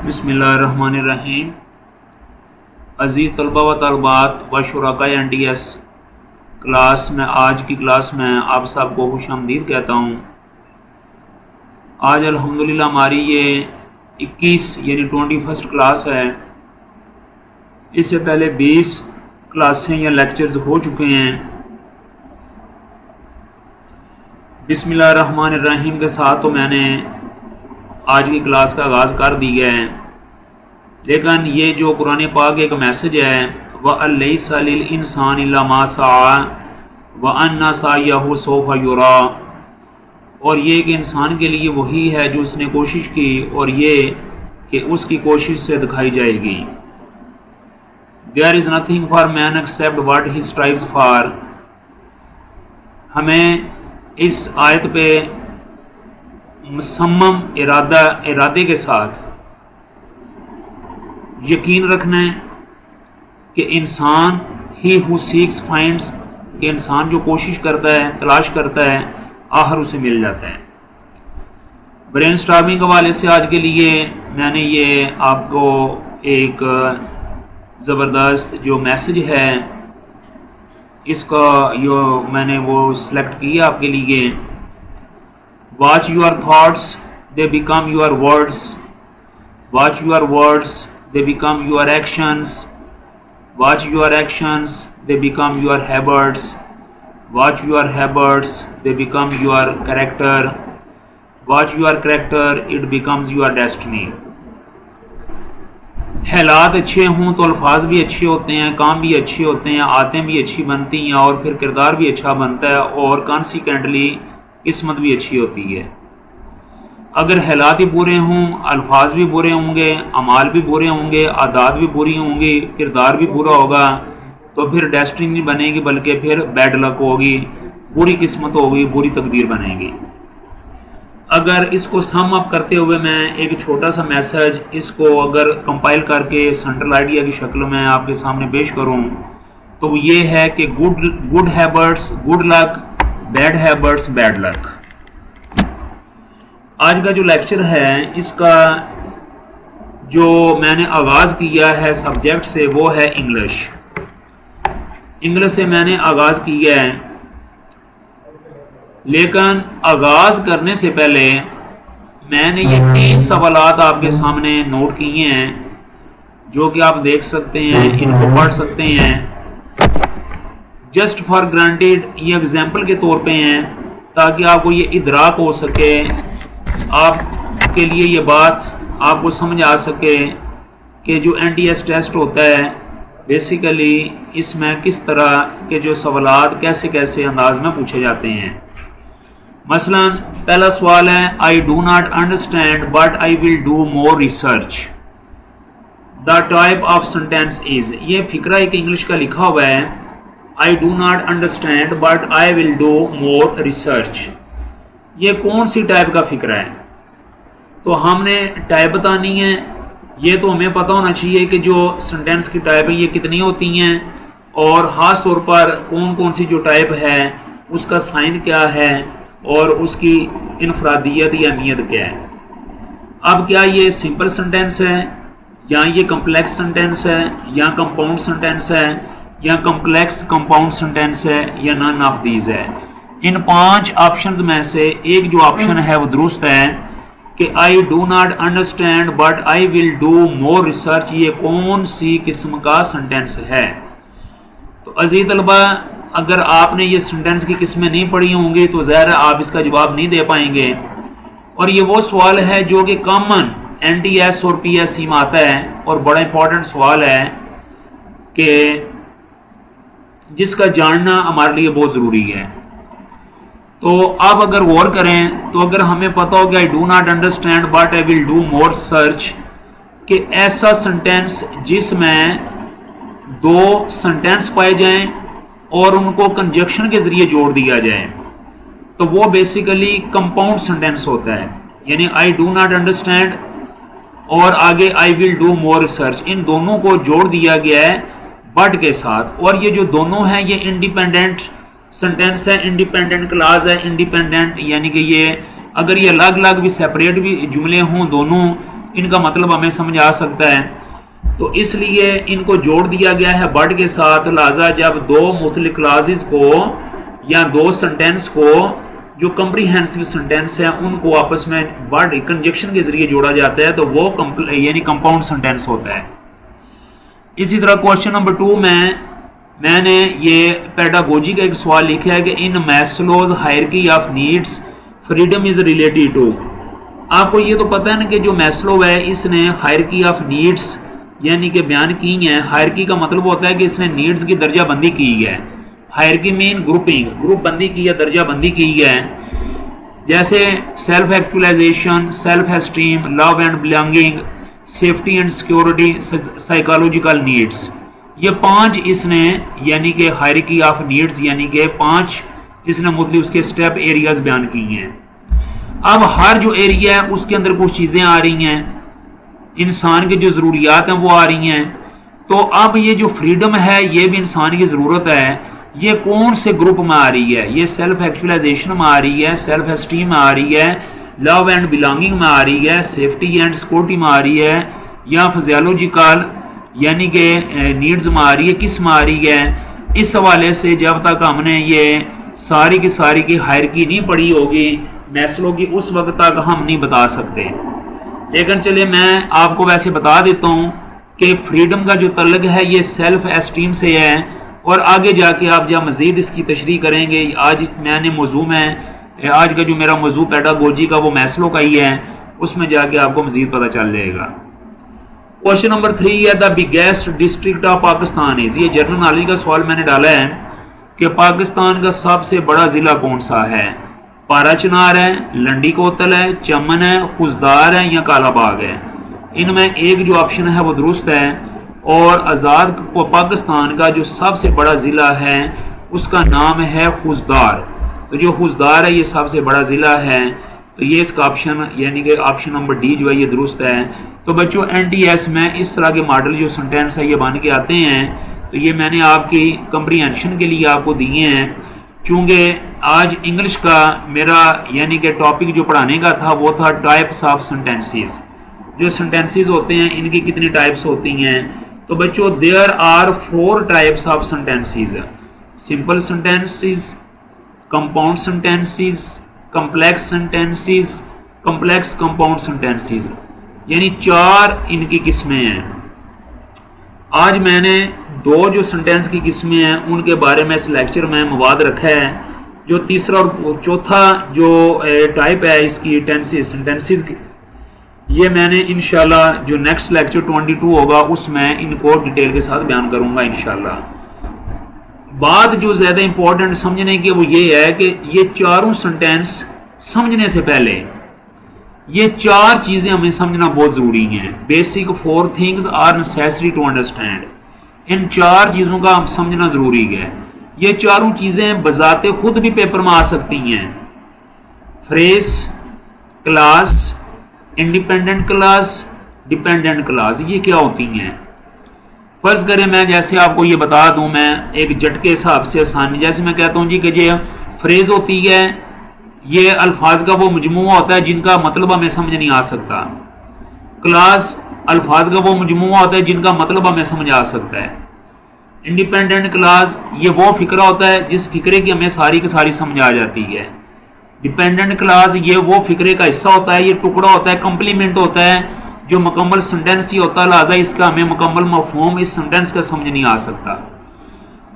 بسم اللہ الرحمن الرحیم۔ عزیز طلبہ و طالبات و شرکائے NDS کلاس میں، آج کی کلاس میں آپ سب کو خوش آمدید کہتا ہوں۔ آج الحمدللہ ہماری یہ 21 یعنی 21 کلاس ہے۔ اس سے پہلے 20 کلاسیں یا لیکچرز ہو چکے ہیں۔ بسم اللہ الرحمن الرحیم کے ساتھ تو میں نے آج کی کلاس کا آغاز کر دیا ہے، لیکن یہ جو قرآن پاک ایک میسج ہے وَأَلَّيْسَ لِلْإِنسَانِ إِلَّا مَا سَعَىٰ وَأَنَّ سَعْيَهُ سَوْفَ يُرَىٰ، اور یہ کہ انسان کے لیے وہی ہے جو اس نے کوشش کی، اور یہ کہ اس کی کوشش سے دکھائی جائے گی۔ There is nothing for man except what he strives for۔ ہمیں اس آیت پہ مصمم ارادے کے ساتھ یقین رکھنا ہے کہ انسان ہی ہو سیکس فائنڈس، کہ انسان جو کوشش کرتا ہے، تلاش کرتا ہے، آخر اسے مل جاتا ہے۔ برین سٹارمنگ کے حوالے سے آج کے لیے میں نے یہ آپ کو ایک زبردست جو میسج ہے اس کا میں نے وہ سلیکٹ کیا آپ کے لیے۔ Watch your thoughts they become your words, watch your words they become your actions, watch your actions, they become your habits, watch your habits, they become your character, watch your character, it becomes your destiny۔ حالات اچھے ہوں تو الفاظ بھی اچھے ہوتے ہیں، کام بھی اچھے ہوتے ہیں، عادتیں بھی اچھی بنتی ہیں، اور پھر کردار بھی اچھا بنتا ہے، اور کانسیکوینٹلی قسمت بھی اچھی ہوتی ہے۔ اگر حالات ہی برے ہوں، الفاظ بھی برے ہوں گے، اعمال بھی برے ہوں گے، عادات بھی بری ہوں گی، کردار بھی برا ہوگا، تو پھر ڈیسٹنی نہیں بنے گی، بلکہ پھر بیڈ لک ہوگی، بری قسمت ہوگی، بری تقدیر بنے گی۔ اگر اس کو سم اپ کرتے ہوئے میں ایک چھوٹا سا میسج اس کو اگر کمپائل کر کے سینٹرل آئیڈیا کی شکل میں آپ کے سامنے پیش کروں تو وہ یہ ہے کہ good habits good luck, bad habits bad luck. آج کا جو لیکچر ہے اس کا جو میں نے آغاز کیا ہے سبجیکٹ سے وہ ہے انگلش سے میں نے آغاز کیا ہے، لیکن آغاز کرنے سے پہلے میں نے یہ 3 سوالات آپ کے سامنے نوٹ کیے ہیں جو کہ آپ دیکھ سکتے ہیں، ان کو پڑھ سکتے ہیں۔ جسٹ فار گرانٹیڈ یہ ایگزامپل کے طور پہ ہیں تاکہ آپ کو یہ ادراک ہو سکے، آپ کے لیے یہ بات آپ کو سمجھ آ سکے کہ جو NDS ٹیسٹ ہوتا ہے بیسیکلی اس میں کس طرح کے جو سوالات کیسے انداز میں پوچھے جاتے ہیں۔ مثلا پہلا سوال ہے I do not understand but I will do more research۔ The type of sentence is، یہ فقرہ ایک انگلش کا لکھا ہوا ہے I do not understand but I will do more research۔ یہ کون سی ٹائپ کا فقرہ ہے؟ تو ہم نے ٹائپ بتانی ہے، یہ تو ہمیں پتہ ہونا چاہیے کہ جو سنٹینس کی ٹائپ ہے یہ کتنی ہوتی ہیں، اور خاص طور پر کون سی جو ٹائپ ہے اس کا سائن کیا ہے اور اس کی انفرادیت یا اہمیت کیا ہے۔ اب کیا یہ سمپل سنٹینس ہے یا یہ کمپلیکس سنٹینس ہے یا کمپاؤنڈ سنٹینس ہے یا کمپلیکس کمپاؤنڈ سنٹینس ہے یا نن آف دیز ہے؟ ان 5 آپشنز میں سے ایک جو آپشن ہے وہ درست ہے کہ I do not understand but I will do more research، یہ کون سی قسم کا سنٹینس ہے؟ تو عزیز طلبہ اگر آپ نے یہ سنٹینس کی قسمیں نہیں پڑھی ہوں گی تو ظاہر ہے آپ اس کا جواب نہیں دے پائیں گے، اور یہ وہ سوال ہے جو کہ کامن NDS اور PSC میں آتا ہے اور بڑا امپورٹنٹ سوال ہے کہ جس کا جاننا ہمارے لیے بہت ضروری ہے۔ تو آپ اگر غور کریں تو اگر ہمیں پتہ ہو کہ I do not understand but I will do more search، کہ ایسا سنٹینس جس میں 2 سنٹینس پائے جائیں اور ان کو کنجکشن کے ذریعے جوڑ دیا جائے تو وہ بیسیکلی کمپاؤنڈ سنٹینس ہوتا ہے، یعنی I do not understand اور آگے I will do more research، ان دونوں کو جوڑ دیا گیا ہے بٹ کے ساتھ، اور یہ جو دونوں ہیں یہ انڈیپینڈنٹ سنٹینس ہے، انڈیپینڈنٹ کلاز ہے، انڈیپینڈنٹ یعنی کہ یہ اگر یہ الگ الگ بھی سیپریٹ بھی جملے ہوں دونوں ان کا مطلب ہمیں سمجھ آ سکتا ہے، تو اس لیے ان کو جوڑ دیا گیا ہے بٹ کے ساتھ. لہٰذا جب دو مختلف کلازز کو یا دو سنٹینس کو جو کمپریہنسو سنٹینس ہیں ان کو آپس میں بٹ کنجکشن کے ذریعے جوڑا جاتا ہے تو وہ یعنی کمپاؤنڈ سنٹینس ہوتا ہے. اسی طرح کوشچن نمبر 2 میں نے یہ پیڈاگوجی کا ایک سوال لکھا ہے کہ in Maslow's hierarchy of needs freedom is related to. آپ کو یہ تو پتہ ہے نا کہ جو میسلو ہے اس نے ہائرکی آف نیڈس یعنی کہ بیان کی ہیں. ہائرکی کا مطلب ہوتا ہے کہ اس نے نیڈس کی درجہ بندی کی ہے. ہائرکی مین گروپ بندی کی ہے، درجہ بندی کی ہے. جیسے self actualisation, self esteem, love and belonging, safety and security, psychological needs. یہ 5 اس نے یعنی کہ ہائرکی آف نیڈس یعنی کہ 5 اس نے مختلف اس کے سٹیپ ایریاز بیان کی ہیں. اب ہر جو ایریا ہے اس کے اندر کچھ چیزیں آ رہی ہیں، انسان کی جو ضروریات ہیں وہ آ رہی ہیں. تو اب یہ جو فریڈم ہے یہ بھی انسان کی ضرورت ہے. یہ کون سے گروپ میں آ رہی ہے؟ یہ سیلف ایکچولائزیشن میں آ رہی ہے، سیلف اسٹیم میں آ رہی ہے، لو اینڈ بلانگنگ میں آ رہی ہے، سیفٹی اینڈ سیکورٹی میں آ رہی ہے، یا فزیولوجیکل یعنی کہ نیڈز میں آ رہی ہے، کس میں آ رہی ہے؟ اس حوالے سے جب تک ہم نے یہ ساری کی ہائرکی نہیں پڑھی ہوگی میسلو کی اس وقت تک ہم نہیں بتا سکتے. لیکن چلے میں آپ کو ویسے بتا دیتا ہوں کہ فریڈم کا جو تعلق ہے یہ سیلف اسٹیم سے ہے، اور آگے جا کے آپ جب مزید اس کی تشریح کریں گے. آج آج کا جو میرا موضوع پیڈاگوجی کا وہ میسلو کا ہی ہے، اس میں جا کے آپ کو مزید پتہ چل جائے گا. کوشچن نمبر 3 ہے the biggest district of Pakistan is. یہ جنرل نالج کا سوال میں نے ڈالا ہے کہ پاکستان کا سب سے بڑا ضلع کون سا ہے؟ پارا چنار ہے، لنڈی کوتل ہے، چمن ہے، خوزدار ہے یا کالا باغ ہے؟ ان میں ایک جو آپشن ہے وہ درست ہے. اور آزاد پاکستان کا جو سب سے بڑا ضلع ہے اس کا نام ہے خوزدار. تو جو خوزدار ہے یہ سب سے بڑا ضلع ہے. تو یہ اس کا آپشن یعنی کہ آپشن نمبر ڈی جو ہے یہ درست ہے. تو بچوں NTS میں اس طرح کے ماڈل جو سنٹینس ہے یہ بن کے آتے ہیں. تو یہ میں نے آپ کی کمپریہنشن کے لیے آپ کو دیے ہیں. چونکہ آج انگلش کا میرا یعنی کہ ٹاپک جو پڑھانے کا تھا وہ تھا ٹائپس آف سنٹینسز. جو سنٹینسز ہوتے ہیں ان کی کتنی ٹائپس ہوتی ہیں. تو بچوں there are 4 types of sentences: simple sentences, compound sentences, complex sentences, complex compound sentences. یعنی 4 ان کی قسمیں ہیں. آج میں نے 2 جو سنٹینس کی قسمیں ہیں ان کے بارے میں اس لیکچر میں مواد رکھا ہے. جو تیسرا اور چوتھا جو ٹائپ ہے اس کی سنٹینسز کی، یہ میں نے انشاءاللہ جو نیکسٹ لیکچر 22 ہوگا اس میں ان کو ڈیٹیل کے ساتھ بیان کروں گا انشاءاللہ. بات جو زیادہ امپورٹنٹ سمجھنے کی وہ یہ ہے کہ یہ چاروں سنٹینس سمجھنے سے پہلے یہ 4 چیزیں ہمیں سمجھنا بہت ضروری ہیں. Basic 4 things are necessary to understand. ان 4 چیزوں کا ہم سمجھنا ضروری ہے. یہ چاروں چیزیں بذات خود بھی پیپر میں آ سکتی ہیں. Phrase, clause, independent clause, dependent clause. یہ کیا ہوتی ہیں؟ فرض کریں میں جیسے آپ کو یہ بتا دوں، میں ایک جھٹکے حساب سے آسانی جیسے میں کہتا ہوں جی کہ یہ فریز ہوتی ہے، یہ الفاظ کا وہ مجموعہ ہوتا ہے جن کا مطلب ہمیں سمجھ نہیں آ سکتا. کلاس الفاظ کا وہ مجموعہ ہوتا ہے جن کا مطلب ہمیں سمجھ آ سکتا ہے. انڈیپینڈنٹ کلاس یہ وہ فقرہ ہوتا ہے جس فقرے کی ہمیں ساری کی ساری سمجھ آ جاتی ہے. ڈیپینڈنٹ کلاس یہ وہ فقرے کا حصہ ہوتا ہے، یہ ٹکڑا ہوتا ہے، کمپلیمنٹ ہوتا ہے جو مکمل سنٹینس ہی ہوتا ہے. لہٰذا اس کا ہمیں مکمل مفہوم اس سنٹینس کا سمجھ نہیں آ سکتا.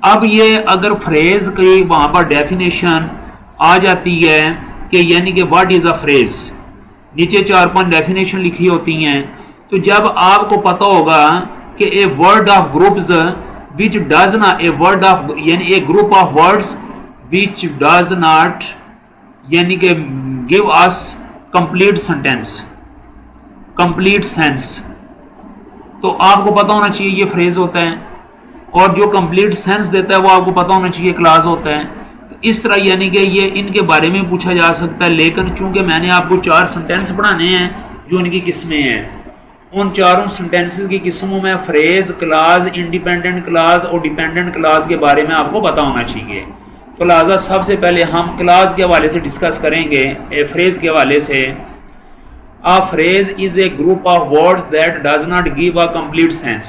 اب یہ اگر فریز کی وہاں پر ڈیفینیشن آ جاتی ہے کہ یعنی کہ واٹ از اے فریز، نیچے 4-5 ڈیفینیشن لکھی ہوتی ہیں. تو جب آپ کو پتہ ہوگا کہ a word of groups which does not a word of یعنی a group of words which does not یعنی کہ give us complete sentence, complete sense. تو آپ کو پتہ ہونا چاہیے یہ فریز ہوتا ہے، اور جو complete sense دیتا ہے وہ آپ کو پتہ ہونا چاہیے کلاس ہوتا ہے. تو اس طرح یعنی کہ یہ ان کے بارے میں پوچھا جا سکتا ہے. لیکن چونکہ میں نے آپ کو 4 سنٹینس پڑھانے ہیں جو ان کی قسمیں ہیں، ان 4 سنٹینسز کی قسموں میں فریز، کلاس، انڈیپینڈنٹ کلاس اور ڈیپینڈنٹ کلاس کے بارے میں آپ کو پتہ ہونا چاہیے. تو لہٰذا سب سے پہلے ہم کلاس کے حوالے سے ڈسکس کریں گے، فریز کے حوالے سے. A phrase is a group of words that does not give a complete sense.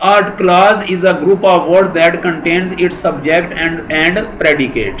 A class is a group of words that contains its subject and predicate।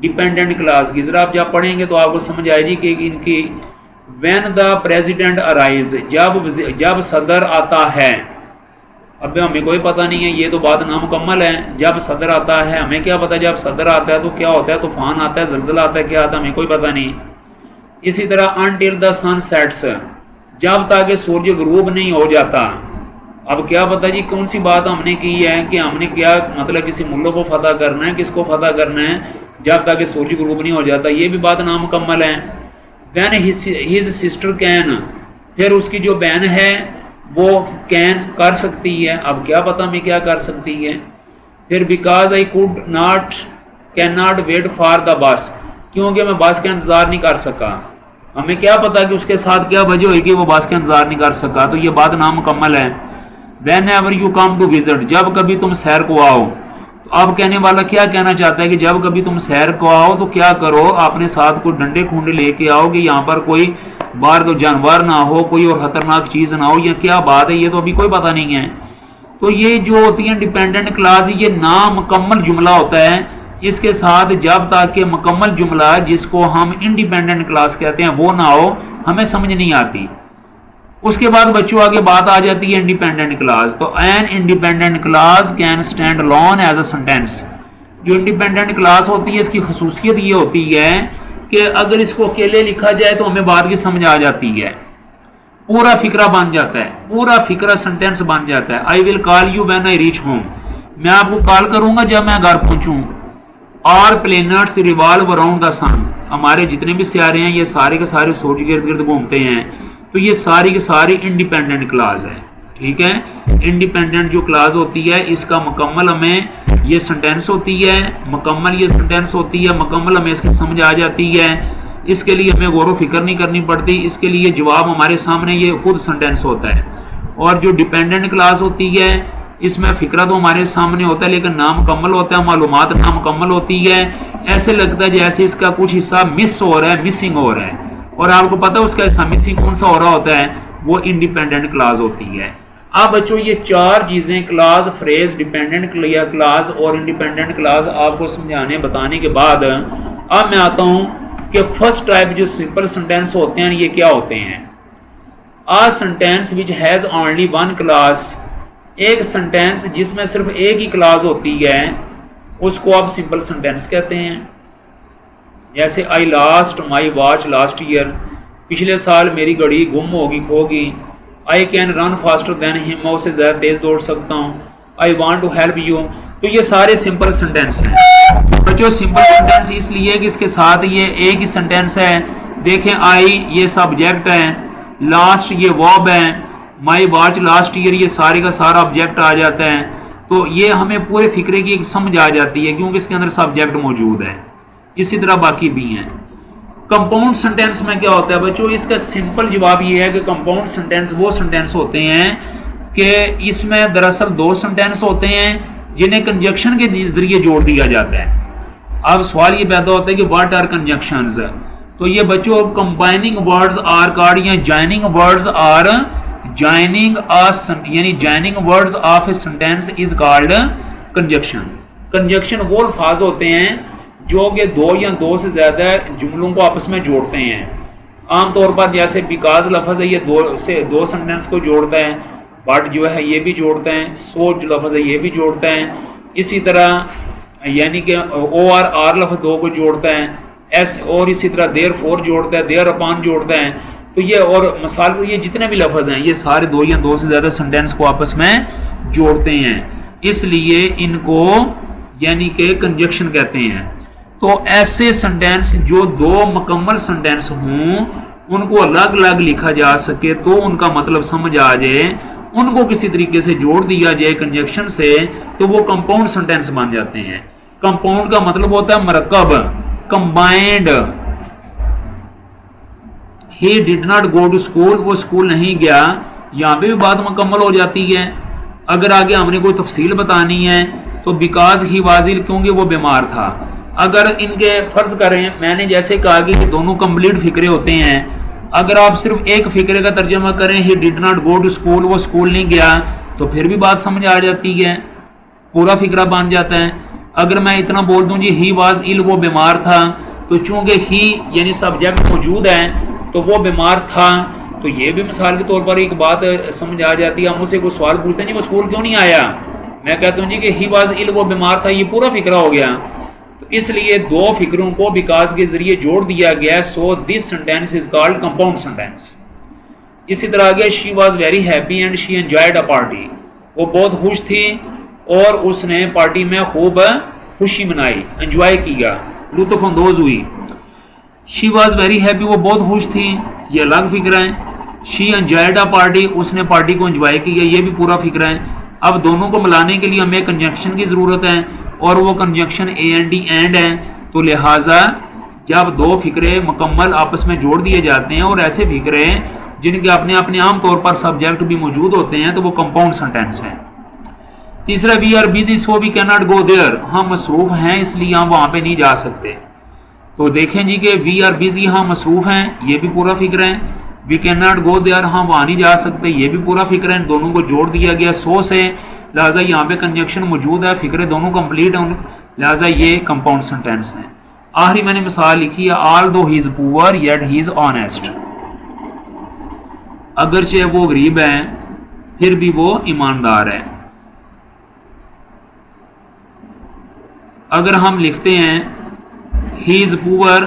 Dependent class کی ذرا آپ جب پڑھیں گے تو آپ کو سمجھ آئے گی کہ ان کی وین دا پریزیڈنٹ ارائیوز، جب صدر آتا ہے. اب ہمیں کوئی پتہ نہیں ہے، یہ تو بات نامکمل ہے. جب صدر آتا ہے ہمیں کیا پتہ، جب صدر آتا ہے تو کیا ہوتا ہے، طوفان آتا ہے، زلزلہ آتا ہے، کیا آتا ہے ہمیں کوئی پتہ نہیں. اسی طرح until the sun sets، جب تک کہ سورج غروب نہیں ہو جاتا. اب کیا پتہ جی کون سی بات ہم نے کی ہے کہ ہم نے کیا مطلب کسی ملک کو فتح کرنا ہے، کس کو فتح کرنا ہے، جب تک کہ سورج غروب نہیں ہو جاتا، یہ بھی بات نامکمل ہے. then his sister can، پھر اس کی جو بہن ہے وہ کین کر سکتی ہے. اب کیا پتہ میں کیا کر سکتی ہے. پھر because I can not wait for the bus, کیونکہ میں بس کا انتظار نہیں کر سکا. ہمیں کیا پتہ کہ اس کے ساتھ کیا وجہ ہوئی کہ وہ بس کا انتظار نہیں کر سکا، تو یہ بات نامکمل ہے. Whenever you come to visit, جب کبھی تم سیر کو آؤ. تو اب کہنے والا کیا کہنا چاہتا ہے کہ جب کبھی تم سیر کو آؤ تو کیا کرو، اپنے ساتھ کوئی ڈنڈے کھونڈے لے کے آؤ کہ یہاں پر کوئی باہر تو جانور نہ ہو، کوئی اور خطرناک چیز نہ ہو. یا کیا بات ہے، یہ تو ابھی کوئی پتہ نہیں ہے. تو یہ جو ہوتی ہیں ڈیپینڈنٹ کلاس، یہ نامکمل جملہ ہوتا ہے. اس کے ساتھ جب تک کہ مکمل جملہ جس کو ہم انڈیپینڈنٹ کلاس کہتے ہیں وہ نہ ہو ہمیں سمجھ نہیں آتی. اس کے بعد بچوں آگے بات آ جاتی ہے انڈیپینڈنٹ کلاس. تو an independent class can stand alone as a sentence. جو انڈیپینڈنٹ کلاس ہوتی ہے اس کی خصوصیت یہ ہوتی ہے کہ اگر اس کو اکیلے لکھا جائے تو ہمیں بات کی سمجھ آ جاتی ہے، پورا فکرہ بن جاتا ہے، پورا فکرہ سینٹینس بن جاتا ہے. I will call you when I reach home, میں آپ کو کال کروں گا جب میں گھر پہنچوں. Are planets revolve around the sun, ہمارے جتنے بھی سیارے ہیں یہ سارے کے سارے سورج کے ارد گرد گھومتے ہیں. تو یہ ساری کے ساری انڈیپینڈنٹ کلاس ہے. ٹھیک ہے، انڈیپینڈنٹ جو کلاس ہوتی ہے اس کا مکمل ہمیں یہ سینٹینس ہوتی ہے، مکمل یہ سینٹینس ہوتی ہے، مکمل ہمیں اس کی سمجھ آ جاتی ہے. اس کے لیے ہمیں غور و فکر نہیں کرنی پڑتی، اس کے لیے جواب ہمارے سامنے یہ خود سینٹینس ہوتا ہے. اور جو ڈیپینڈنٹ کلاس ہوتی ہے اس میں فکرہ تو ہمارے سامنے ہوتا ہے لیکن نامکمل ہوتا ہے، معلومات نامکمل ہوتی ہے. ایسے لگتا ہے جیسے اس کا کچھ حصہ مس ہو رہا ہے، مسنگ ہو رہا ہے. اور آپ کو پتہ ہے اس کا حصہ مسنگ کون سا ہو رہا ہوتا ہے، وہ انڈیپینڈنٹ کلاس ہوتی ہے. اب بچوں یہ چار چیزیں کلاس، فریز، ڈیپینڈنٹ کلاس اور انڈیپینڈنٹ کلاس آپ کو سمجھانے بتانے کے بعد اب میں آتا ہوں کہ فرسٹ ٹائپ جو سمپل سینٹینس ہوتے ہیں یہ کیا ہوتے ہیں. A sentence which has only one clause, ایک سینٹینس جس میں صرف ایک ہی کلاس ہوتی ہے اس کو آپ سمپل سینٹینس کہتے ہیں. جیسے آئی لاسٹ مائی واچ لاسٹ ایئر، پچھلے سال میری گھڑی گم ہوگی، کھوگی. I can run faster than ہم، میں اسے زیادہ تیز دوڑ سکتا ہوں. I want to help you. تو یہ سارے سمپل سینٹینس ہیں بچوں. سمپل سینٹینس اس لیے کہ اس کے ساتھ یہ ایک ہی سینٹینس ہے. دیکھیں آئی یہ سبجیکٹ ہے، لاسٹ یہ ورب ہے، مائی واچ لاسٹ ایئر یہ سارے کا سارا آبجیکٹ آ جاتا ہے. تو یہ ہمیں پورے فکرے کی ایک سمجھ آ جاتی ہے کیونکہ اس کے اندر سبجیکٹ موجود ہے. اسی طرح باقی بھی ہیں. کمپاؤنڈ سینٹینس میں کیا ہوتا ہے بچوں، اس کا سمپل جواب یہ ہے کہ کمپاؤنڈ سینٹینس وہ سینٹینس ہوتے ہیں کہ اس میں دراصل دو سینٹینس ہوتے ہیں جنہیں کنجکشن کے ذریعے جوڑ دیا جاتا ہے. اب سوال یہ پیدا ہوتا ہے کہ واٹ آر کنجکشنز. تو یہ بچوں کمبائننگ ورڈز آر کارڈ یا جوائننگ ورڈز آر جوائننگ یعنی joining words of a sentence is called conjunction. Conjunction وہ الفاظ ہوتے ہیں جو کہ دو یا دو سے زیادہ جملوں کو آپس میں جوڑتے ہیں. عام طور پر جیسے بیکاز لفظ ہے یہ دو سینٹینس کو جوڑتا ہے، بٹ جو ہے یہ بھی جوڑتا ہے، سو جو لفظ ہے یہ بھی جوڑتا ہے. اسی طرح یعنی کہ او آر لفظ دو کو جوڑتا ہے، ایس اور اسی طرح دیر فور جوڑتا ہے، دیر اپان جوڑتا ہے. تو یہ اور مثال کو یہ جتنے بھی لفظ ہیں یہ سارے دو یا دو سے زیادہ سینٹینس کو آپس میں جوڑتے ہیں، اس لیے ان کو یعنی کہ کنجکشن کہتے ہیں. تو ایسے سینٹینس جو دو مکمل سینٹینس ہوں ان کو الگ الگ لکھا جا سکے تو ان کا مطلب سمجھ آ جائے، ان کو کسی طریقے سے جوڑ دیا جائے کنجکشن سے تو وہ کمپاؤنڈ سینٹینس بن جاتے ہیں. کمپاؤنڈ کا مطلب ہوتا ہے مرکب، combined. He did not go to school، وہ اسکول نہیں گیا، یہاں پہ بھی بات مکمل ہو جاتی ہے. اگر آگے ہم نے کوئی تفصیل بتانی ہے تو بیکاز ہی واضح کیونکہ وہ بیمار تھا. اگر ان کے فرض کریں میں نے جیسے کہا کہ دونوں کمپلیٹ فکرے ہوتے ہیں، اگر آپ صرف ایک فکرے کا ترجمہ کریں he did not go to school، وہ اسکول نہیں گیا، تو پھر بھی بات سمجھ آ جاتی ہے، پورا فکرہ بن جاتا ہے. اگر میں اتنا بول دوں جی ہی واز ill وہ بیمار تھا، تو چونکہ ہی یعنی سبجیکٹ موجود ہے تو وہ بیمار تھا، تو یہ بھی مثال کے طور پر ایک بات سمجھ آ جاتی ہے. ہم اسے کوئی سوال پوچھتے ہیں جی وہ اسکول کیوں نہیں آیا، میں کہتا ہوں جی کہ ہی واز ill وہ بیمار تھا، یہ پورا فقرہ ہو گیا. تو اس لیے دو فکروں کو بیکاز کے ذریعے جوڑ دیا گیا. So this sentence is called compound sentence. اسی طرح آگے she was very happy and she enjoyed a party, وہ بہت خوش تھی اور اس نے پارٹی میں خوب خوشی منائی، انجوائے کیا، لطف اندوز ہوئی. شی واز ویری ہیپی وہ بہت خوش تھی، یہ الگ فکر ہے. شی انجوائڈ اے پارٹی اس نے پارٹی کو انجوائے کیا، یہ بھی پورا فکر ہے. اب دونوں کو ملانے کے لیے ہمیں کنجنکشن کی ضرورت ہے اور وہ conjunction A N D and ہے. تو لہٰذا جب دو فکرے مکمل آپس میں جوڑ دیے جاتے ہیں اور ایسے فکرے جن کے اپنے عام طور پر سبجیکٹ بھی موجود ہوتے ہیں تو وہ کمپاؤنڈ سینٹینس ہیں. تیسرا we are busy so we can not go there, ہم مصروف ہیں اس لیے ہم وہاں پہ نہیں جا سکتے. تو دیکھیں جی کہ وی آر بیزی ہم مصروف ہیں، یہ بھی پورا فکر ہے. We can not go there ہم وہاں نہیں جا سکتے، یہ بھی پورا فکر ہے. دونوں کو جوڑ دیا گیا سو سے، لہٰذا یہاں پہ کنجنکشن موجود ہے، فکرے دونوں کمپلیٹ ہیں، لہٰذا یہ کمپاؤنڈ سینٹینس ہیں. آخری میں نے مثال لکھی ہے آل دو ہی از پور یٹ ہی از آنیسٹ، اگرچہ وہ غریب ہے پھر بھی وہ ایماندار ہے. اگر ہم لکھتے ہیں ہی از پور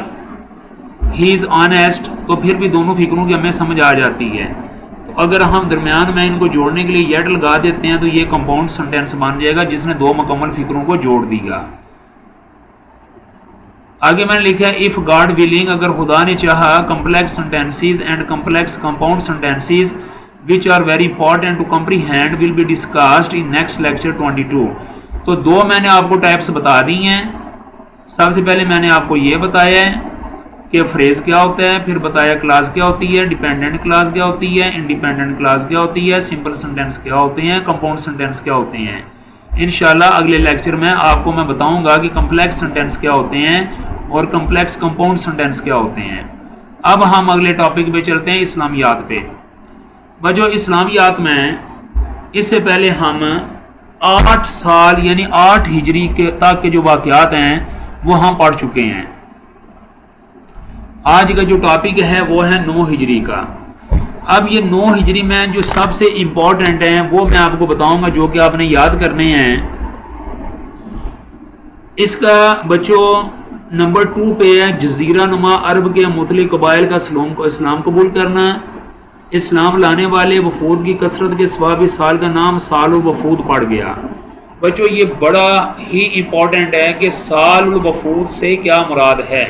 ہی از آنیسٹ تو پھر بھی دونوں فکروں کی ہمیں سمجھ آ جاتی ہے. تو اگر ہم درمیان میں ان کو جوڑنے کے لیے یٹ لگا دیتے ہیں تو یہ کمپاؤنڈ سینٹینس بن جائے گا جس نے دو مکمل فکروں کو جوڑ دیا. آگے میں نے لکھا ہے اف گاڈ ولنگ اگر خدا نے چاہا complex sentences and complex compound sentences which are very important to comprehend will be discussed in next lecture 22. تو دو میں نے آپ کو ٹائپس بتا دی ہیں. سب سے پہلے میں نے آپ کو یہ بتایا ہے کہ فریز کیا ہوتا ہے، پھر بتایا کلاس کیا ہوتی ہے، ڈیپینڈنٹ کلاس کیا ہوتی ہے، انڈیپینڈنٹ کلاس کیا ہوتی ہے، سمپل سینٹینس کیا ہوتے ہیں، کمپاؤنڈ سینٹینس کیا ہوتے ہیں. انشاءاللہ اگلے لیکچر میں آپ کو میں بتاؤں گا کہ کمپلیکس سینٹینس کیا ہوتے ہیں اور کمپلیکس کمپاؤنڈ سینٹینس کیا ہوتے ہیں. اب ہم اگلے ٹاپک پہ چلتے ہیں، اسلامیات پہ. بجو اسلامیات میں اس سے پہلے ہم 8 سال یعنی 8 ہجری کے تک کے جو واقعات ہیں وہ ہم پڑھ چکے ہیں. آج کا جو ٹاپک ہے وہ ہے 9 ہجری کا. اب یہ 9 ہجری میں جو سب سے امپورٹنٹ ہیں وہ میں آپ کو بتاؤں گا جو کہ آپ نے یاد کرنے ہیں. اس کا بچوں نمبر 2 پہ ہے جزیرہ نما عرب کے مختلف قبائل کا اسلام قبول کرنا. اسلام لانے والے وفود کی کثرت کے سبب اس سال کا نام سال الوفود پڑ گیا. بچوں یہ بڑا ہی امپورٹنٹ ہے کہ سال الوفود سے کیا مراد ہے.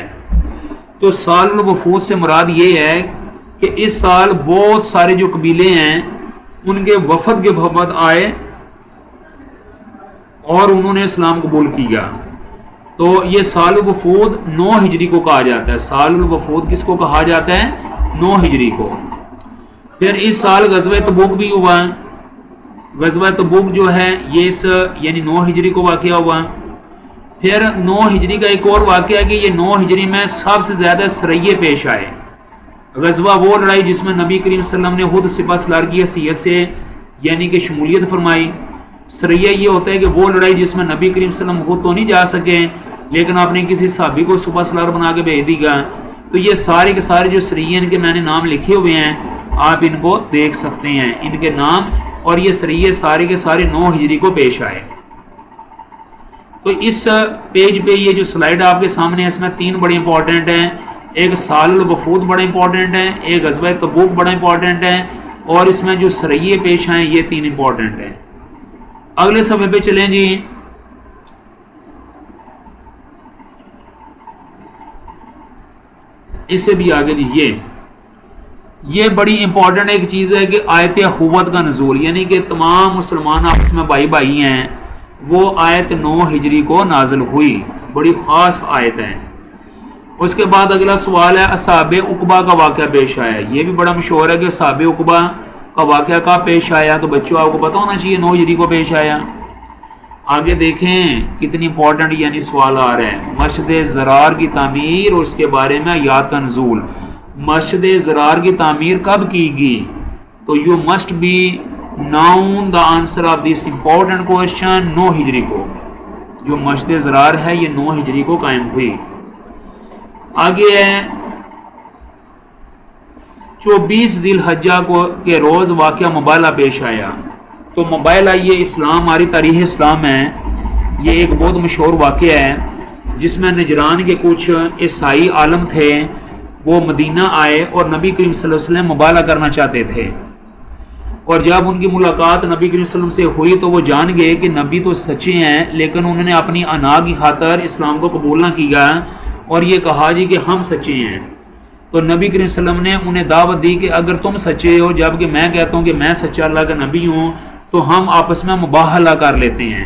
تو سال الوفود سے مراد یہ ہے کہ اس سال بہت سارے جو قبیلے ہیں ان کے وفد کے وفد آئے اور انہوں نے اسلام قبول کیا. تو یہ سال الوفود 9 ہجری کو کہا جاتا ہے. سال الوفود کس کو کہا جاتا ہے؟ 9 ہجری کو. پھر اس سال غزوہ تبوک بھی ہوا. غزوہ تبوک جو ہے یہ اس یعنی 9 ہجری کو واقعہ ہوا. پھر 9 ہجری کا ایک اور واقعہ ہے کہ یہ 9 ہجری میں سب سے زیادہ سریے پیش آئے. غزوہ وہ لڑائی جس میں نبی کریم صلی اللہ علیہ وسلم نے خود سپہ سالار کی حیثیت سے یعنی کہ شمولیت فرمائی. سریہ یہ ہوتا ہے کہ وہ لڑائی جس میں نبی کریم صلی اللہ علیہ وسلم خود تو نہیں جا سکے لیکن آپ نے کسی صحابی کو سپہ سالار بنا کے بھیج دی گا. تو یہ سارے کے سارے جو سریے ان کے میں نے نام لکھے ہوئے ہیں آپ ان کو دیکھ سکتے ہیں ان کے نام. اور یہ سریے سارے کے سارے 9 ہجری کو پیش آئے. تو اس پیج پہ یہ جو سلائیڈ آپ کے سامنے ہے اس میں 3 بڑے امپورٹنٹ ہیں. ایک سال الوفود بڑا امپورٹنٹ ہے، ایک غزوہ تبوک بڑا امپورٹنٹ ہے اور اس میں جو سریے پیش آئے یہ 3 امپورٹنٹ ہیں. اگلے صفحے پہ چلیں جی. اس سے بھی آگے جی یہ بڑی امپورٹنٹ ایک چیز ہے کہ آیت اخوت کا نزول یعنی کہ تمام مسلمان آپس میں بھائی بھائی ہیں وہ آیت 9 ہجری کو نازل ہوئی. بڑی خاص آیت ہے. اس کے بعد اگلا سوال ہے اصحاب عقبہ کا واقعہ پیش آیا. یہ بھی بڑا مشہور ہے کہ اصحاب عقبہ کا واقعہ کہاں پیش آیا. تو بچوں آپ کو پتہ ہونا چاہیے 9 ہجری کو پیش آیا. آگے دیکھیں کتنی امپورٹنٹ یعنی سوال آ رہا ہے. مسجد زرار کی تعمیر اور اس کے بارے میں آیات کا نزول. مسجد زرار کی تعمیر کب کی گئی؟ تو you must be known the answer of this important question 9 ہجری کو. جو مسجد زرار ہے یہ 9 ہجری کو قائم ہوئی۔ آگے ہے 24 ذی الحجہ کے روز واقعہ مبالہ پیش آیا۔ تو مبالہ یہ اسلام، ہماری تاریخ اسلام ہے، یہ ایک بہت مشہور واقعہ ہے جس میں نجران کے کچھ عیسائی عالم تھے، وہ مدینہ آئے اور نبی کریم صلی اللہ علیہ وسلم مبالہ کرنا چاہتے تھے، اور جب ان کی ملاقات نبی کریم صلی اللہ علیہ وسلم سے ہوئی تو وہ جان گئے کہ نبی تو سچے ہیں، لیکن انہوں نے اپنی انا کی خاطر اسلام کو قبول نہ کیا اور یہ کہا جی کہ ہم سچے ہیں۔ تو نبی کریم صلی اللہ علیہ وسلم نے انہیں دعوت دی کہ اگر تم سچے ہو، جب کہ میں کہتا ہوں کہ میں سچا اللہ کا نبی ہوں، تو ہم آپس میں مباہلہ کر لیتے ہیں۔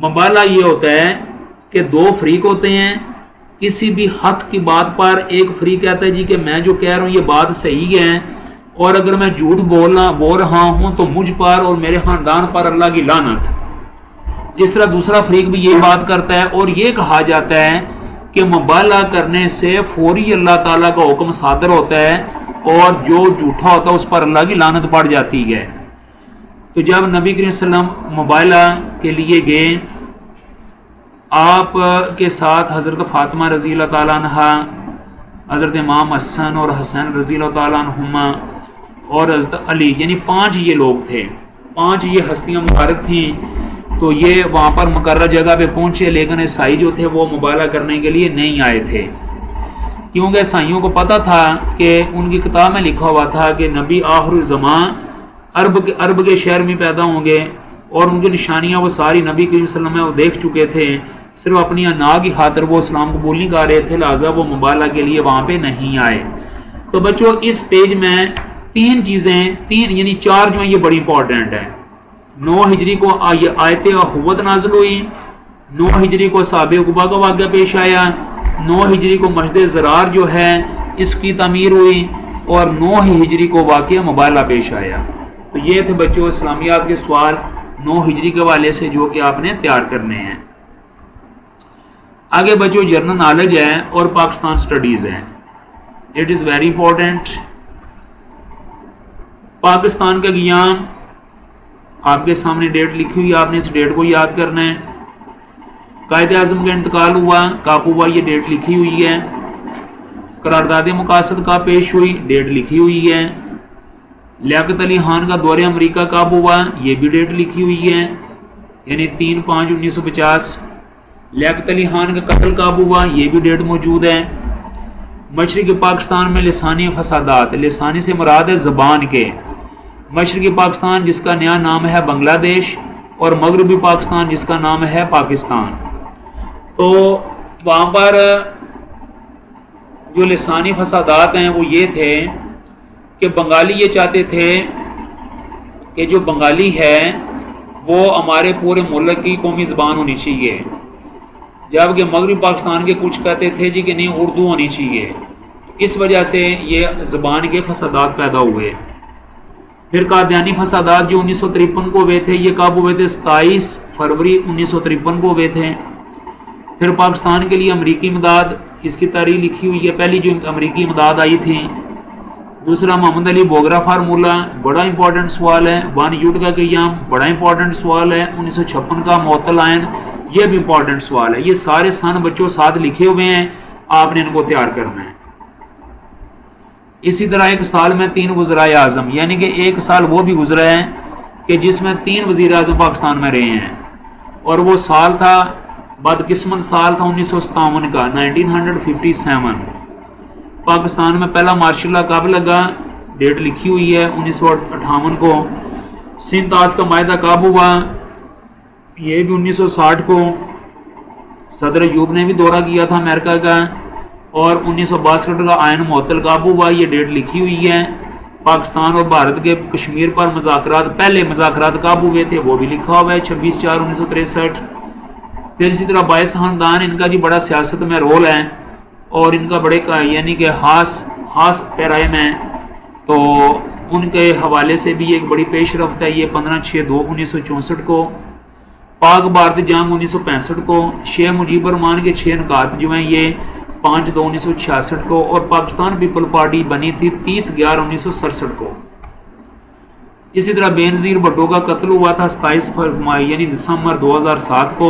مباہلہ یہ ہوتا ہے کہ 2 فریق ہوتے ہیں، کسی بھی حق کی بات پر ایک فریق کہتا ہے جی کہ میں جو کہہ رہا ہوں یہ بات صحیح ہے، اور اگر میں جھوٹ بول رہا ہوں تو مجھ پر اور میرے خاندان پر اللہ کی لعنت۔ اس طرح دوسرا فریق بھی یہ بات کرتا ہے، اور یہ کہا جاتا ہے کہ مبالغہ کرنے سے فوری اللہ تعالیٰ کا حکم صادر ہوتا ہے، اور جو جھوٹا ہوتا ہے اس پر اللہ کی لعنت پڑ جاتی ہے۔ تو جب نبی کریم صلی اللہ علیہ وسلم مبالغہ کے لیے گئے، آپ کے ساتھ حضرت فاطمہ رضی اللہ تعالیٰ عنہ، حضرت امام حسن اور حسین رضی اللہ تعالیٰ عنہما، اور حضرت علی، یعنی 5 یہ لوگ تھے، 5 یہ ہستیاں مبارک تھیں۔ تو یہ وہاں پر مقررہ جگہ پہ پہنچے، لیکن عیسائی جو تھے وہ مبالغہ کرنے کے لیے نہیں آئے تھے، کیونکہ عیسائیوں کو پتہ تھا کہ ان کی کتاب میں لکھا ہوا تھا کہ نبی آخر الزمان عرب کے شہر میں پیدا ہوں گے، اور ان کی نشانیاں وہ ساری نبی کریم صلی اللہ علیہ وسلم دیکھ چکے تھے، صرف اپنی انا کی خاطر وہ اسلام قبول نہیں کر رہے تھے، لہٰذا وہ مبالغہ کے لیے وہاں پہ نہیں آئے۔ تو بچوں اس پیج میں 3 چیزیں، یعنی 4 جو ہیں یہ بڑی امپورٹنٹ ہیں۔ 9 ہجری کو آیت اخوت نازل ہوئی، 9 ہجری کو صحابہ قبا کا واقعہ پیش آیا، 9 ہجری کو مسجد زرار جو ہے اس کی تعمیر ہوئی، اور 9 ہجری کو واقعہ مبالغہ پیش آیا۔ تو یہ تھے بچوں اسلامیات کے سوال 9 ہجری کے حوالے سے جو کہ آپ نے تیار کرنے ہیں۔ آگے بچوں جنرل نالج ہے اور پاکستان سٹڈیز ہے، it is very important. Pakistan کا قیام، آپ کے سامنے ڈیٹ لکھی ہوئی، آپ نے اس ڈیٹ کو یاد کرنا ہے۔ قائد اعظم کا انتقال ہوا کب ہوا، یہ ڈیٹ لکھی ہوئی ہے۔ قرارداد مقاصد کب پیش ہوئی، ڈیٹ لکھی ہوئی ہے۔ لیاقت علی خان کا دورہ امریکہ کب ہوا، یہ بھی ڈیٹ لکھی ہوئی ہے، یعنی 3/5/1950۔ لیاقت علی خان کا قتل کب ہوا، یہ بھی ڈیٹ موجود ہے۔ مشرقی پاکستان میں لسانی فسادات، لسانی سے مراد ہے زبان کے۔ مشرقی پاکستان جس کا نیا نام ہے بنگلہ دیش، اور مغربی پاکستان جس کا نام ہے پاکستان۔ تو وہاں پر جو لسانی فسادات ہیں وہ یہ تھے کہ بنگالی یہ چاہتے تھے کہ جو بنگالی ہے وہ ہمارے پورے ملک کی قومی زبان ہونی چاہیے، جبکہ مغربی پاکستان کے کچھ کہتے تھے جی کہ نہیں اردو ہونی چاہیے۔ اس وجہ سے یہ زبان کے فسادات پیدا ہوئے۔ پھر قادیانی فسادات جو 1953 کو ہوئے تھے، یہ کب ہوئے تھے، 27 فروری 1953 کو ہوئے تھے۔ پھر پاکستان کے لیے امریکی امداد، اس کی تاریخ لکھی ہوئی ہے، پہلی جو امریکی امداد آئی تھی۔ دوسرا محمد علی بوگرا فارمولہ، بڑا امپورٹنٹ سوال ہے۔ 1 یوٹ کا قیام، بڑا امپورٹنٹ سوال ہے۔ 1956 کا معطل آئین، یہ بھی امپورٹنٹ سوال ہے۔ یہ سارے سن بچوں ساتھ لکھے ہوئے ہیں، آپ نے ان کو تیار کرنا ہے۔ اسی طرح ایک سال میں 3 وزرائے اعظم، یعنی کہ ایک سال وہ بھی گزرا ہے کہ جس میں 3 وزیر اعظم پاکستان میں رہے ہیں، اور وہ سال تھا، بدقسمت سال تھا 1957 کا، 1957۔ پاکستان میں پہلا مارشل لا کب لگا، ڈیٹ لکھی ہوئی ہے 1958 کو۔ سندھ طاس کا معاہدہ کب ہوا، یہ بھی 1960 کو۔ صدر ایوب نے بھی دورہ کیا تھا امریکہ کا۔ اور 1962 کا آئین معطل کب ہوا، یہ ڈیٹ لکھی ہوئی ہے۔ پاکستان اور بھارت کے کشمیر پر مذاکرات، پہلے مذاکرات کب ہوئے تھے وہ بھی لکھا ہوا ہے، 26/4/1963۔ پھر اسی طرح بائیس خاندان، ان کا جی بڑا سیاست میں رول ہے، اور ان کا بڑے یعنی کہ خاص پیرائم ہے، تو ان کے حوالے سے بھی ایک بڑی پیش رفت ہے۔ یہ 15/6/1964 کو۔ پاک بھارت جنگ 1965 کو۔ شیخ مجیب الرحمان کے 6 نکات جو ہیں یہ 5/2/1966 کو، اور پاکستان پیپل پارٹی بنی تھی 30/11/1967 کو۔ اسی طرح بے نظیر بھٹو کا قتل ہوا تھا 27 یعنی دسمبر 2007 کو۔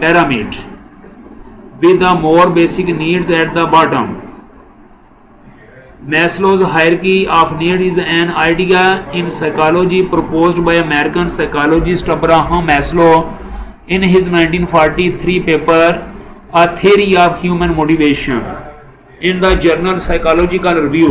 pyramid with the more basic needs at the bottom. Maslow's hierarchy of needs is an idea in psychology proposed by American psychologist Abraham Maslow in his 1943 paper A Theory of Human Motivation in the journal Psychological Review.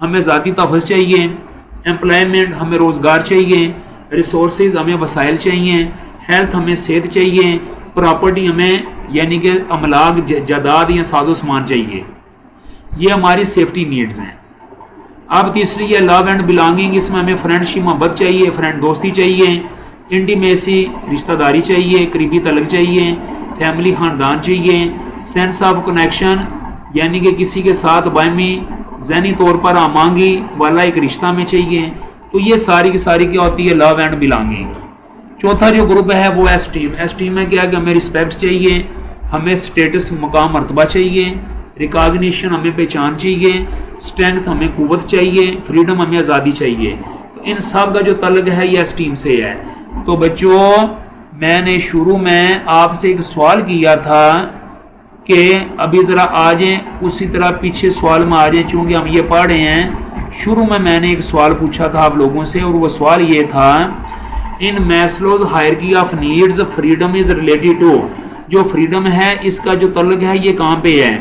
ہمیں ذاتی تحفظ چاہیے، employment ہمیں روزگار چاہیے، resources ہمیں وسائل چاہیے، ہیلتھ ہمیں صحت چاہیے، پراپرٹی ہمیں یعنی کہ املاک جائیداد یا ساز و سامان چاہیے. یہ ہماری سیفٹی نیڈز ہیں. اب تیسری ہے لو اینڈ بلانگنگ. اس میں ہمیں فرینڈ شپ محبت چاہیے، فرینڈ دوستی چاہیے، انٹیمیسی رشتہ داری چاہیے، قریبی تعلق چاہیے، فیملی خاندان چاہیے، سینس آف کنیکشن یعنی کہ کسی کے ساتھ باہمی ذہنی طور پر آمانگی والا ایک رشتہ میں چاہیے. تو یہ ساری کی ساری کیا ہوتی ہے؟ لو اینڈ بلانگنگ. چوتھا جو گروپ ہے وہ اسٹیم. اسٹیم میں کیا کہ ہمیں رسپیکٹ چاہیے، ہمیں سٹیٹس مقام مرتبہ چاہیے، ریکاگنیشن ہمیں پہچان چاہیے، اسٹرینتھ ہمیں قوت چاہیے، فریڈم ہمیں آزادی چاہیے. تو ان سب کا جو تعلق ہے یہ اسٹیم سے ہے. تو بچوں میں نے شروع میں آپ سے ایک سوال کیا تھا کہ ابھی ذرا آ جائیں اسی طرح پیچھے سوال میں آ جائیں، چونکہ ہم یہ پڑھ رہے ہیں. شروع میں نے ایک سوال پوچھا تھا آپ لوگوں سے، اور وہ سوال یہ تھا in Maslow's hierarchy of needs freedom is related to. جو فریڈم ہے اس کا جو تعلق ہے یہ کہاں پہ ہے؟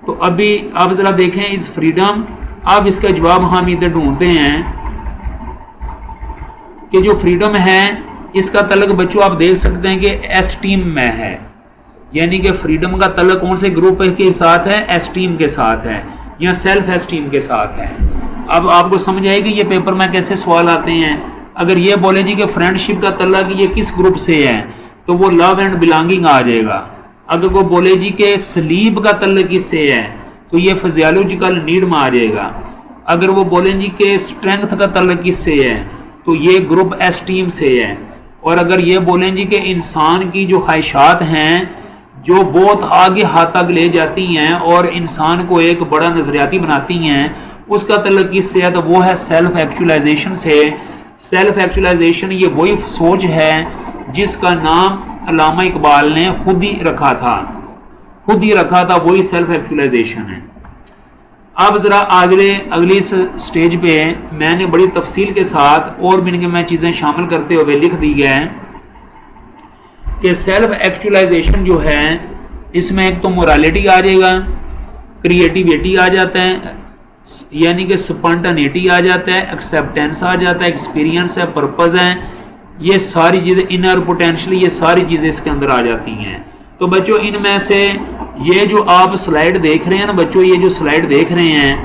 تو ابھی آپ ذرا دیکھیں اس فریڈم. اب اس کا جواب ہم ادھر ڈھونڈتے ہیں کہ جو فریڈم ہے اس کا تعلق بچوں آپ دیکھ سکتے ہیں کہ اسٹیم میں ہے. یعنی کہ فریڈم کا تعلق کون سے گروپ کے ساتھ ہے؟ اسٹیم کے ساتھ ہے یا سیلف اسٹیم کے ساتھ ہے. اب آپ کو سمجھ آئے کہ یہ پیپر میں کیسے سوال آتے ہیں. اگر یہ بولے جی کہ فرینڈ شپ کا تعلق یہ کس گروپ سے ہے تو وہ لو اینڈ بلانگنگ آ جائے گا. اگر وہ بولے جی کہ سلیپ کا تعلق کس سے ہے تو یہ فزیولوجیکل نیڈ میں آ جائے گا. اگر وہ بولیں جی کہ اسٹرینتھ کا تعلق کس سے ہے تو یہ گروپ اسٹیم سے ہے. اور اگر یہ بولیں جی کہ انسان کی جو خواہشات ہیں جو بہت آگے ہاتھ تک لے جاتی ہیں اور انسان کو ایک بڑا نظریاتی بناتی ہیں اس کا تعلق کس سے ہے تو وہ ہے سیلف ایکچولائزیشن سے. سیلف ایکچولائزیشن یہ وہی سوچ ہے جس کا نام علامہ اقبال نے خود ہی رکھا تھا، وہی سیلف ایکچولائزیشن ہے. اب ذرا اگلی سٹیج پہ میں نے بڑی تفصیل کے ساتھ اور بھی میں چیزیں شامل کرتے ہوئے لکھ دی ہے کہ سیلف ایکچولائزیشن جو ہے اس میں ایک تو مورالٹی آ جائے گا، کریٹیویٹی آ جاتا ہے یعنی کہ سپونٹینیٹی آ جاتا ہے، ایکسیپٹینس آ جاتا ہے، ایکسپیرینس ہے، پرپز ہے، یہ ساری چیزیں انر پوٹینشلی یہ ساری چیزیں اس کے اندر آ جاتی ہیں. تو بچوں ان میں سے یہ جو آپ سلائیڈ دیکھ رہے ہیں نا بچوں، یہ جو سلائیڈ دیکھ رہے ہیں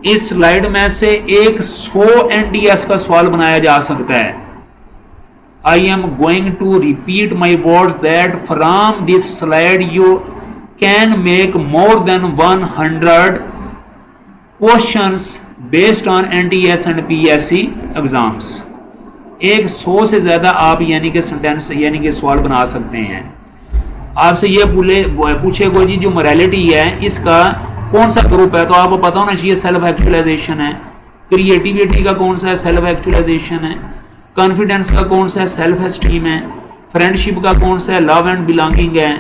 اس سلائیڈ میں سے ایک 100 NTS کا سوال بنایا جا سکتا ہے. I am going to repeat my words that from this slide you can make more than 100 questions based on NTS and PSC exams. 100 سے زیادہ آپ یعنی کہ سنٹینس یعنی کہ سوال بنا سکتے ہیں. آپ سے یہ پوچھے گا جی جو موریلٹی ہے اس کا کون سا گروپ ہے تو آپ کو پتا ہونا چاہیے سیلف ایکچولائزیشن ہے. کریٹیویٹی کا کون سا ہے؟ سیلف ایکچولائزیشن ہے. کانفیڈنس کا کون سا ہے؟ سیلف اسٹیم ہے. فرینڈ شپ کا کون سا ہے؟ لو اینڈ بلانگنگ ہے.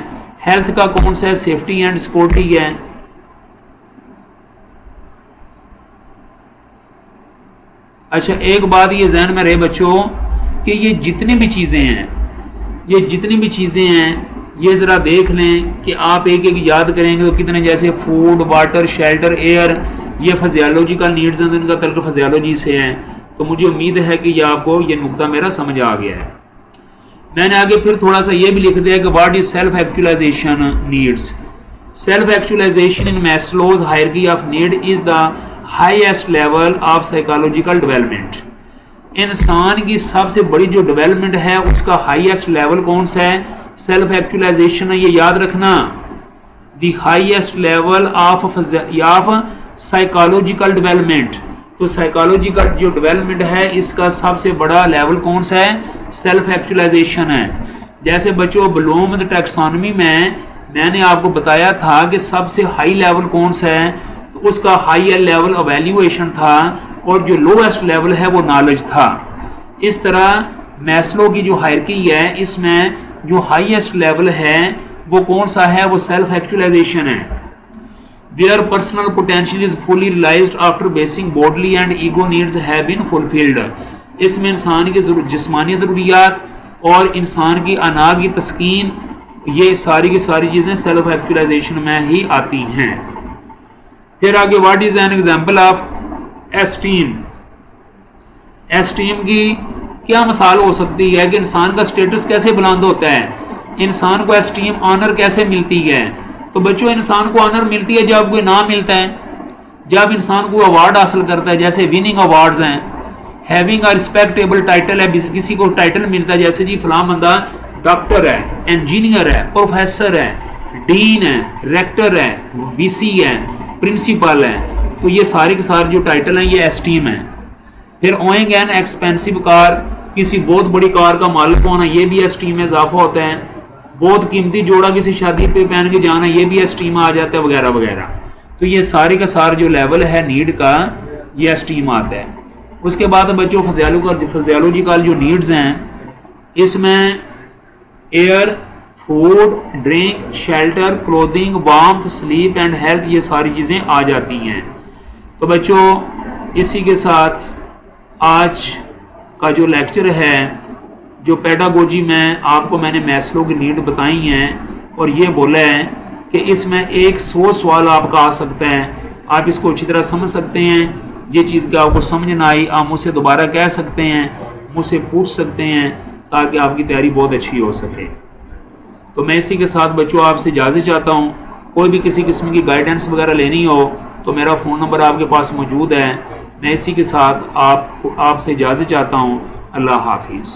ہیلتھ کا کون سا ہے؟ سیفٹی اینڈ سیکورٹی ہے. اچھا ایک بات یہ ذہن میں رہے بچوں کہ یہ جتنی بھی چیزیں ہیں یہ ذرا دیکھ لیں کہ آپ ایک یاد کریں گے تو کتنے، جیسے فوڈ، واٹر، شیلٹر، ایئر، یہ فزیولوجیکل نیڈز ہیں، ان کا تعلق فزیولوجی سے ہے. تو مجھے امید ہے کہ یہ آپ کو یہ نقطہ میرا سمجھ آ گیا ہے. میں نے آگے پھر تھوڑا سا یہ بھی لکھ دیا کہ what is self actualisation needs. Self actualisation in Maslow's hierarchy of need is the highest level of psychological development. انسان کی سب سے بڑی جو ڈیولپمنٹ ہے اس کا ہائیسٹ لیول کون سا ہے؟ سیلف ایکچولائزیشن ہے. یہ یاد رکھنا، the highest level of psychological development. تو سائیکالوجیکل جو ڈیولپمنٹ ہے اس کا سب سے بڑا لیول کون سا ہے؟ سیلف ایکچولائزیشن ہے. جیسے بچوں بلومز ٹیکسانومی میں نے آپ کو بتایا تھا کہ سب سے ہائی لیول کون سا ہے تو اس کا ہائر لیول ایویلیویشن تھا اور جو لویسٹ لیول ہے وہ نالج تھا. اس طرح میسلو کی جو ہائرارکی ہے اس میں جو ہائیسٹ لیول ہے وہ کون سا ہے؟ وہ سیلف ایکچولائزیشن ہے. Their personal potential is fully realized after basic bodily and ego needs have been fulfilled. اس میں انسان کی جسمانی ضروریات اور انسان کی انا کی تسکین یہ ساری کی ساری چیزیں سیلف ایکچولائزیشن میں ہی آتی ہیں. پھر آگے what is an example of esteem. Esteem کی کیا مثال ہو سکتی ہے کہ انسان کا سٹیٹس کیسے بلند ہوتا ہے, انسان کو اسٹیم آنر کیسے ملتی ہے؟ تو بچوں انسان کو آنر ملتی ہے جب کوئی نام ملتا ہے, جب انسان کو ایوارڈ حاصل کرتا ہے, جیسے وننگ ایوارڈز ہیں, ہیونگ اے رسپیکٹیبل ٹائٹل ہے, کسی کو ٹائٹل ملتا ہے, جیسے جی فلاں بندہ ڈاکٹر ہے, انجینئر ہے, پروفیسر ہے, ڈین ہے, ریکٹر ہے, وی سی ہے, پرنسپل ہے, تو یہ سارے کے سارے جو ٹائٹل ہیں یہ اسٹیم ہیں. پھر اوئنگ این ایکسپینسو کار, کسی بہت بڑی کار کا مالک ہونا, یہ بھی اسٹیم میں اضافہ ہوتا ہے. بہت قیمتی جوڑا کسی شادی پہ پہن کے جانا, یہ بھی اسٹیم آ جاتا ہے, وغیرہ وغیرہ. تو یہ سارے کا سارا جو لیول ہے نیڈ کا, یہ اسٹیم آتا ہے. اس کے بعد بچوں فزیولوجیکل جو نیڈز ہیں, اس میں air, food, drink, shelter, clothing, warmth, sleep and health, یہ ساری چیزیں آ جاتی ہیں. تو بچوں اسی کے ساتھ آج کا جو لیکچر ہے, جو پیڈاگوجی میں آپ کو میں نے میسلو کی نیڈ بتائی ہیں, اور یہ بولا ہے کہ اس میں 100 سوال آپ کا آ سکتا ہے, آپ اس کو اچھی طرح سمجھ سکتے ہیں. یہ چیز کہ آپ کو سمجھ نہ آئی, آپ مجھ سے دوبارہ کہہ سکتے ہیں, مجھ سے پوچھ سکتے ہیں, تاکہ آپ کی تیاری بہت اچھی ہو سکے. تو میں اسی کے ساتھ بچوں آپ سے اجازت چاہتا ہوں. کوئی بھی کسی قسم کی گائیڈنس وغیرہ لینی ہو تو میرا فون نمبر آپ کے پاس موجود ہے. میں اسی کے ساتھ آپ سے اجازت چاہتا ہوں. اللہ حافظ.